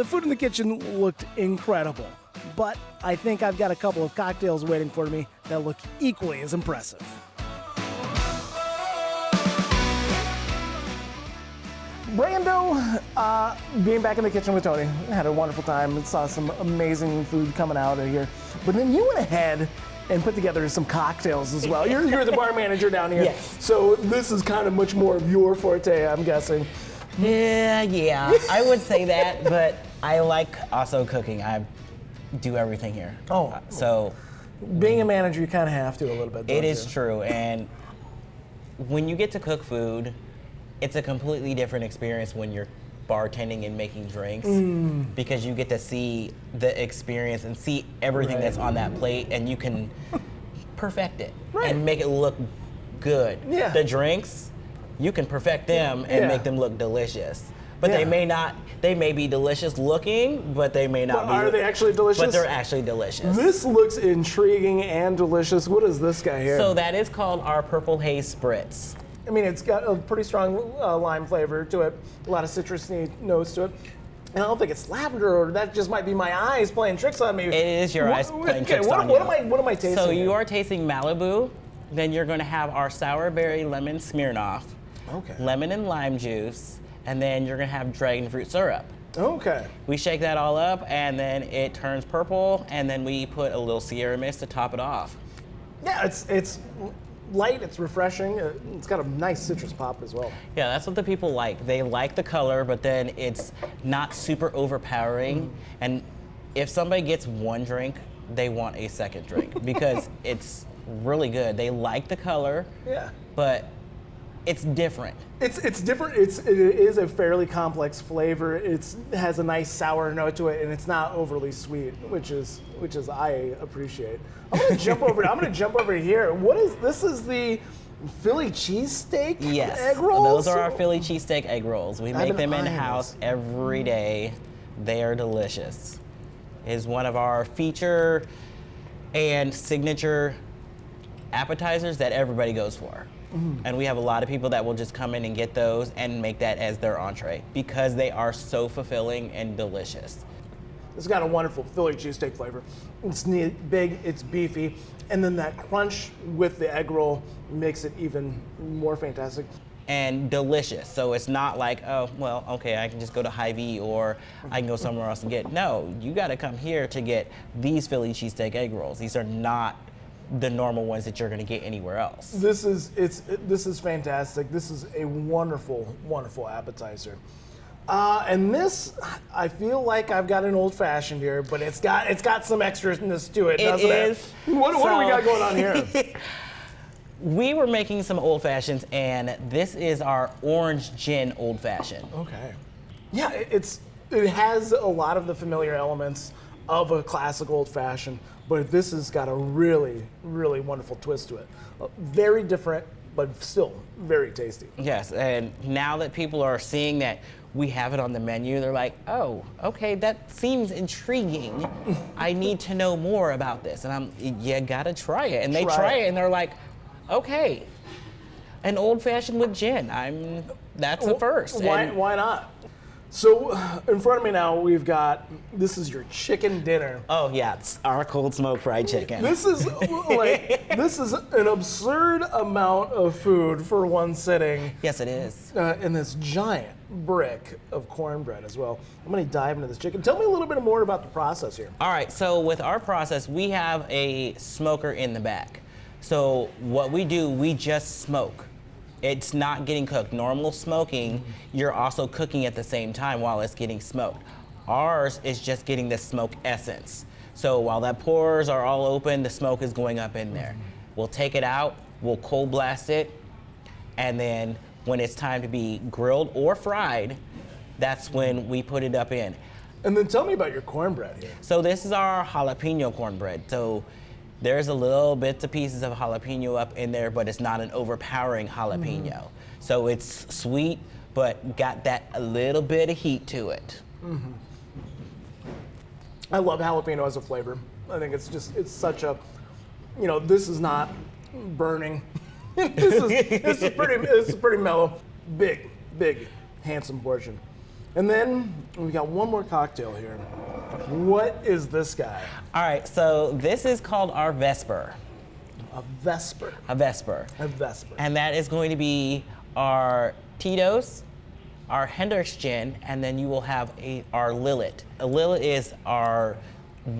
The food in the kitchen looked incredible, but I think I've got a couple of cocktails waiting for me that look equally as impressive. Brando, being back in the kitchen with Tony, I had a wonderful time. Saw some amazing food coming out of here. But then you went ahead and put together some cocktails as well. You're the bar manager down here. Yes. So this is kind of much more of your forte, I'm guessing. Yeah, I would say that, but I like also cooking. I do everything here. Oh. So Being a manager, you kind of have to a little bit, don't it is you? true. And when you get to cook food, it's a completely different experience when you're bartending and making drinks because you get to see the experience and see everything that's on that plate, and you can perfect it and make it look good. Yeah. The drinks, you can perfect them and make them look delicious. But they may be delicious looking, but they may not be. Are they actually delicious? But they're actually delicious. This looks intriguing and delicious. What is this guy here? So that is called our Purple Haze Spritz. I mean, it's got a pretty strong lime flavor to it, a lot of citrusy notes to it. And I don't think it's lavender, or that just might be my eyes playing tricks on me. It is your eyes playing tricks on you. What am I tasting? So here? you are tasting Malibu, then you're going to have our sour berry lemon Smirnoff, lemon and lime juice, and then you're going to have dragon fruit syrup. Okay. We shake that all up, and then it turns purple, and then we put a little Sierra Mist to top it off. Yeah, it's light, it's refreshing. It's got a nice citrus pop as well. Yeah, that's what the people like. They like the color, but then it's not super overpowering. And if somebody gets one drink, they want a second drink because it's really good. They like the color, but it's different. It's different. It is a fairly complex flavor. It has a nice sour note to it, and it's not overly sweet, which is I appreciate. I'm gonna jump over here. What is this? Is the Philly cheesesteak egg rolls? Those are our Philly cheesesteak egg rolls. We make them in-house every day. They are delicious. It is one of our feature and signature appetizers that everybody goes for. And we have a lot of people that will just come in and get those and make that as their entree because they are so fulfilling and delicious. It's got a wonderful Philly cheesesteak flavor. It's big, it's beefy, and then that crunch with the egg roll makes it even more fantastic. And delicious. So it's not like, oh, well, okay, I can just go to Hy-Vee or I can go somewhere else and get. No, you got to come here to get these Philly cheesesteak egg rolls. These are not the normal ones that you're going to get anywhere else. This is fantastic. This is a wonderful, wonderful appetizer. And this, I feel like I've got an old fashioned here, but it's got some extraness to it, doesn't it? What do we got going on here? We were making some old fashions, and this is our orange gin old fashioned. Okay. Yeah, it has a lot of the familiar elements of a classic old fashioned, but this has got a really, really wonderful twist to it. Very different, but still very tasty. Yes, and now that people are seeing that we have it on the menu, they're like, oh, okay, that seems intriguing. I need to know more about this. And you gotta try it. And they try it and they're like, okay, an old fashioned with gin. That's a first. Why not? So in front of me now, this is your chicken dinner. Oh yeah, it's our cold smoked fried chicken. This is an absurd amount of food for one sitting. Yes, it is. And this giant brick of cornbread as well. I'm gonna dive into this chicken. Tell me a little bit more about the process here. All right, so with our process, we have a smoker in the back. So what we do, we just smoke. It's not getting cooked. Normal smoking, you're also cooking at the same time while it's getting smoked. Ours is just getting the smoke essence. So while that pores are all open, the smoke is going up in there. We'll take it out, we'll cold blast it, and then when it's time to be grilled or fried, that's when we put it up in. And then tell me about your cornbread here. So this is our jalapeno cornbread. So there's a little bits of pieces of jalapeno up in there, but it's not an overpowering jalapeno. So it's sweet, but got that a little bit of heat to it. I love jalapeno as a flavor. I think it's such a, this is not burning. this is pretty mellow. Big, handsome portion. And then And we got one more cocktail here. What is this guy? All right, so this is called our Vesper. A Vesper. A Vesper. A Vesper. And that is going to be our Tito's, our Hendrick's gin, and then you will have our Lillet. A Lillet is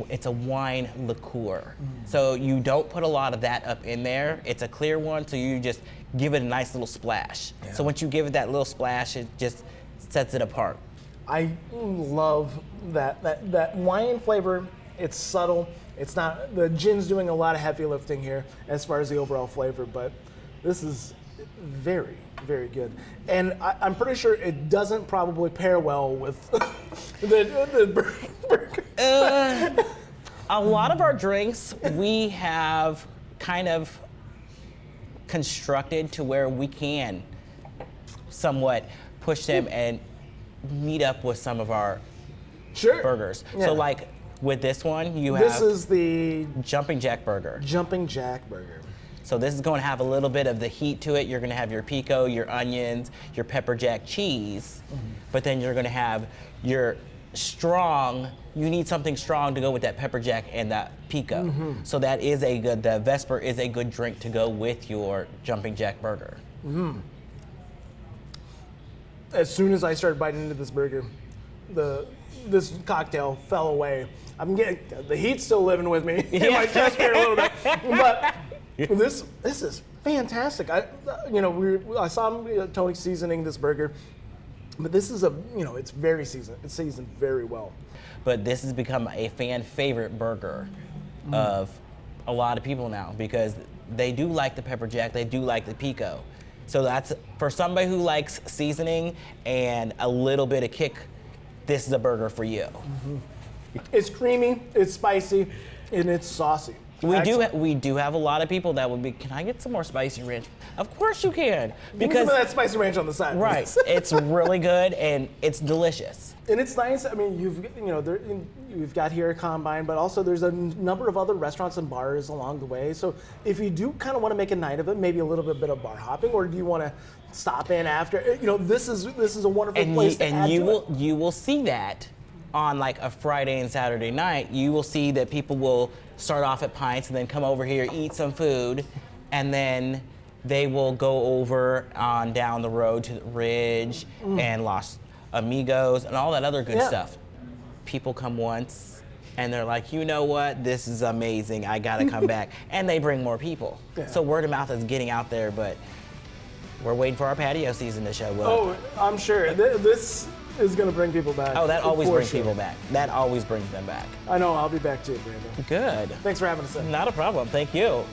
it's a wine liqueur. So you don't put a lot of that up in there. It's a clear one, so you just give it a nice little splash. Yeah. So once you give it that little splash, it just sets it apart. I love that wine flavor. It's subtle. It's not, the gin's doing a lot of heavy lifting here as far as the overall flavor, but this is very, very good. And I'm pretty sure it doesn't probably pair well with the burger. A lot of our drinks, we have kind of constructed to where we can somewhat push them and meet up with some of our Sure. burgers. Yeah. So like with this one, you This have is the Jumping Jack Burger. Jumping Jack Burger. So this is going to have a little bit of the heat to it. You're going to have your pico, your onions, your pepper jack cheese, but then you're going to have your strong. You need something strong to go with that pepper jack and that pico. So that is the Vesper is a good drink to go with your Jumping Jack Burger. As soon as I started biting into this burger, this cocktail fell away. I'm getting the heat's still living with me in my chest here a little bit, but this is fantastic. I saw Tony seasoning this burger, but this is it's very seasoned. It's seasoned very well. But this has become a fan favorite burger of a lot of people now because they do like the pepper jack, they do like the pico. So that's for somebody who likes seasoning and a little bit of kick, this is a burger for you. It's creamy, it's spicy, and it's saucy. We do have a lot of people that would be, can I get some more spicy ranch? Of course you can. Give me some of that spicy ranch on the side. Right, please. it's really good and it's delicious. And it's nice. I mean, you've got here a Combine, but also there's a number of other restaurants and bars along the way. So if you do kind of want to make a night of it, maybe a little bit of bar hopping, or do you want to stop in after? This is a wonderful place to add to it. You will see that on like a Friday and Saturday night. You will see that people will start off at Pints and then come over here, eat some food, and then they will go over on down the road to the Ridge and Los Amigos and all that other good stuff. People come once and they're like, you know what, this is amazing, I gotta come back. And they bring more people. Yeah. So word of mouth is getting out there, but we're waiting for our patio season to show up. Oh, I'm sure. This is going to bring people back. Oh, that always for brings sure. people back. That always brings them back. I know, I'll be back too, Brandon. Good. Thanks for having us in. Not a problem. Thank you.